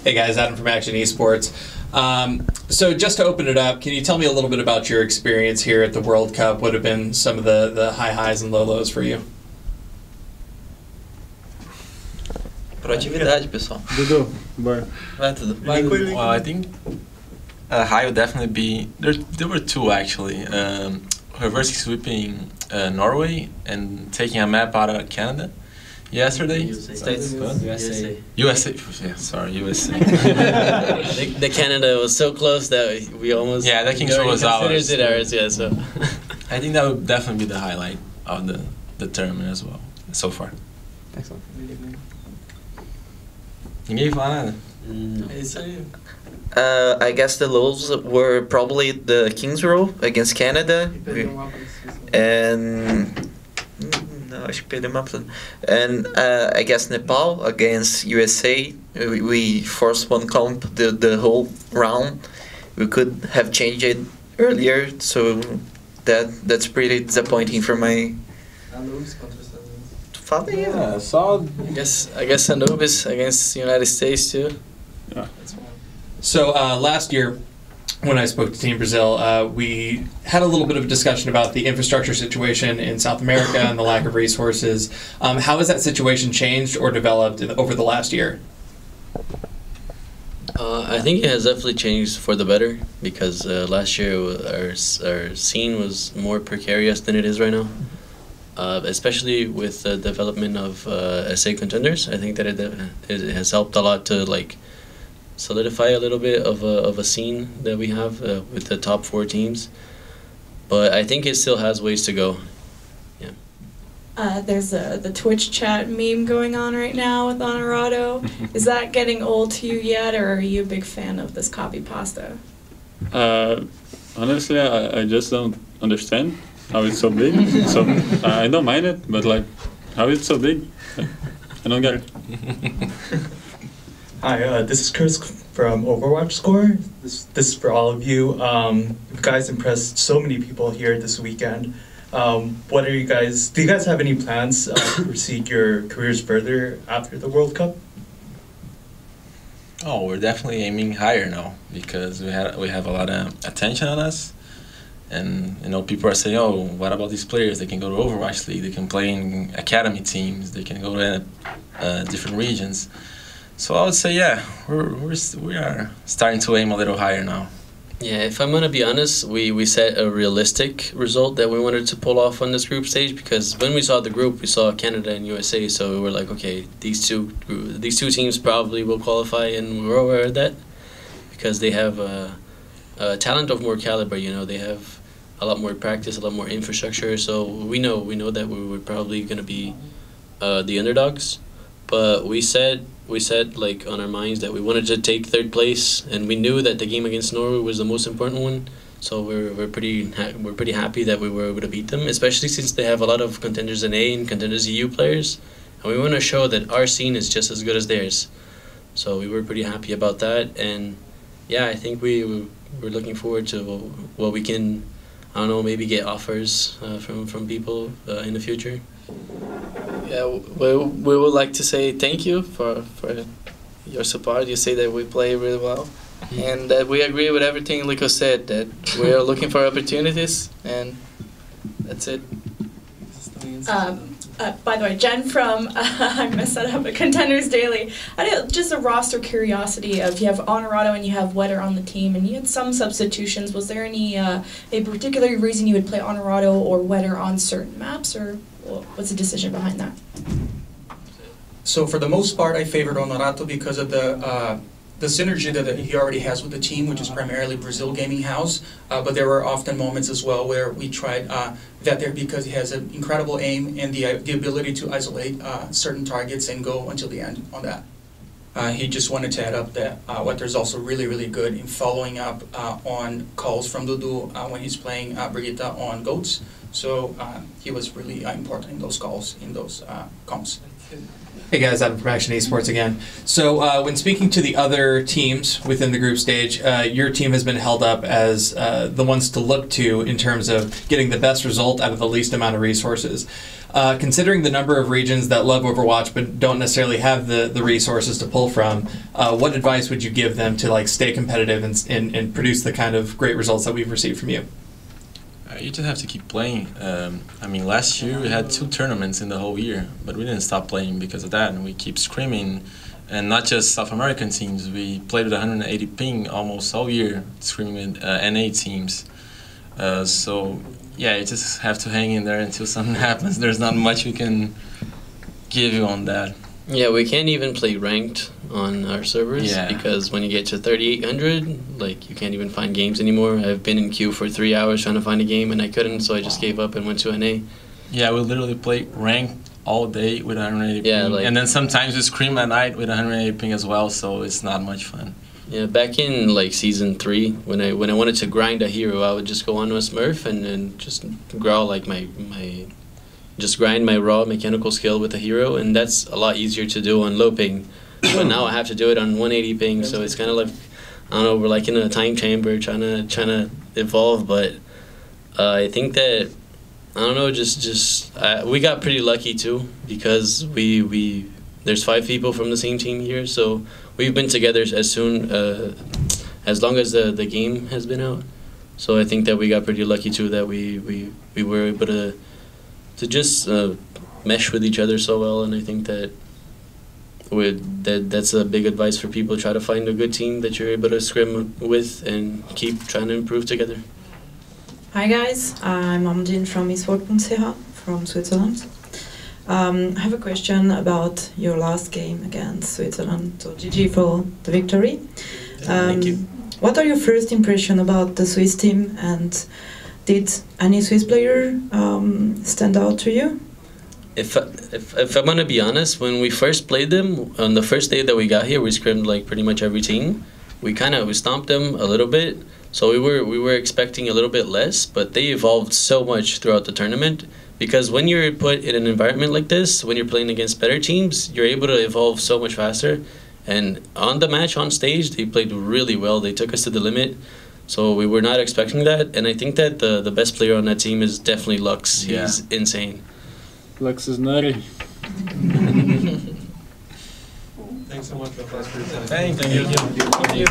Hey guys, Adam from Akshon Esports. So just to open it up, can you tell me a little bit about your experience here at the World Cup? What have been some of the high highs and low lows for you? Proatividade, pessoal. Dudu, bora. Vai, tudo. Well, I think high would definitely be there were two actually. Reverse sweeping Norway and taking a map out of Canada yesterday. States. USA. Yeah, sorry, USA. The Canada was so close that we almost that can show us ours. Considered it ours, yeah. So I think that would definitely be the highlight of the tournament as well so far. Excellent. Ninguém fala nada. É isso aí. I guess the lows were probably the Kings row against Canada. And no, acho que perdeu uma. And I guess Nepal against USA. We forced one comp the whole round. We could have changed it earlier, so that's pretty disappointing for my. Yeah, saw. I guess Anubis against the United States too. Yeah. So last year, when I spoke to Team Brazil, we had a little bit of a discussion about the infrastructure situation in South America and the lack of resources. How has that situation changed or developed over the last year? I think it has definitely changed for the better because last year our scene was more precarious than it is right now. Especially with the development of SA contenders, I think that it has helped a lot to like solidify a little bit of a scene that we have with the top 4 teams. But I think it still has ways to go. Yeah. There's the Twitch chat meme going on right now with Honorado. Is that getting old to you yet, or are you a big fan of this copy pasta? Honestly, I just don't understand how it's so big. So I don't mind it, but like, how it's so big, I don't get it. Hi, this is Chris from Overwatch Score. This is for all of you. You guys impressed so many people here this weekend. What are you guys? Do you guys have any plans to proceed your careers further after the World Cup? Oh, we're definitely aiming higher now because we have a lot of attention on us. And people are saying, "Oh, what about these players? They can go to Overwatch League. They can play in academy teams. They can go to different regions." So I would say, yeah, we are starting to aim a little higher now. Yeah, if I'm gonna be honest, we set a realistic result that we wanted to pull off on this group stage because when we saw the group, we saw Canada and USA. So we were like, okay, these two teams probably will qualify, and we were aware of that because they have a talent of more caliber. They have a lot more practice, a lot more infrastructure. So we know that we were probably gonna be the underdogs, but we said like on our minds that we wanted to take 3rd place, and we knew that the game against Norway was the most important one. So we're pretty happy that we were able to beat them, especially since they have a lot of contenders in A and contenders EU players, and we want to show that our scene is just as good as theirs. So we were pretty happy about that, and yeah, I think we're looking forward to what we can. I don't know, maybe get offers from people in the future. Yeah, we would like to say thank you for your support. You say that we play really well, and that we agree with everything Lico said, that we are looking for opportunities, and that's it. By the way, Jen from I'm gonna set up a Contenders Daily. Just a roster curiosity of you have Honorado and you have Wetter on the team, and you had some substitutions. Was there any a particular reason you would play Honorado or Wetter on certain maps, or what's the decision behind that? So for the most part, I favored Honorado because of the synergy that he already has with the team, which is primarily Brazil Gaming House. But there were often moments as well where we tried Vetter because he has an incredible aim and the ability to isolate certain targets and go until the end on that. He just wanted to add up that Wetter's also really, really good in following up on calls from Dudu when he's playing Brigitte on GOATs. So he was really important in those calls, in those comps. Hey guys, Adam from Akshon Esports again. So when speaking to the other teams within the group stage, your team has been held up as the ones to look to in terms of getting the best result out of the least amount of resources. Considering the number of regions that love Overwatch but don't necessarily have the resources to pull from, what advice would you give them to like stay competitive and produce the kind of great results that we've received from you? You just have to keep playing. I mean, last year we had 2 tournaments in the whole year, but we didn't stop playing because of that, and we keep screaming. And not just South American teams, we played with 180 ping almost all year, screaming with NA teams. So, yeah, you just have to hang in there until something happens. There's not much we can give you on that. Yeah, we can't even play ranked on our servers because when you get to 3,800, like you can't even find games anymore. I've been in queue for 3 hours trying to find a game and I couldn't, so I just gave up and went to NA. Yeah, we literally play ranked all day with 180 ping, like, and then sometimes we scream at night with 180 ping as well. So it's not much fun. Yeah, back in like season 3, when I wanted to grind a hero, I would just go on to a Smurf and then just growl like just grind my raw mechanical skill with a hero, and that's a lot easier to do on low ping. But now I have to do it on 180 ping, so it's kind of like, I don't know, we're like in a time chamber trying to evolve. But I think that, I don't know, we got pretty lucky too, because there's 5 people from the same team here, so we've been together as long as the game has been out. So I think that we got pretty lucky too, that we were able to just mesh with each other so well, and I think that that's a big advice for people. Try to find a good team that you're able to scrim with and keep trying to improve together. Hi guys, I'm Amandine from eSport.ch from Switzerland. I have a question about your last game against Switzerland, so GG for the victory. Thank you. What are your first impressions about the Swiss team, and did any Swiss player stand out to you? If I'm gonna be honest, when we first played them on the first day that we got here, we scrimmed like pretty much every team. We stomped them a little bit, so we were expecting a little bit less, but they evolved so much throughout the tournament. Because when you're put in an environment like this, when you're playing against better teams, you're able to evolve so much faster. And on the match on stage, they played really well. They took us to the limit. So we were not expecting that, and I think that the best player on that team is definitely Lux. Yeah. He's insane. Lux is nutty. Thanks so much for your time. Thank you.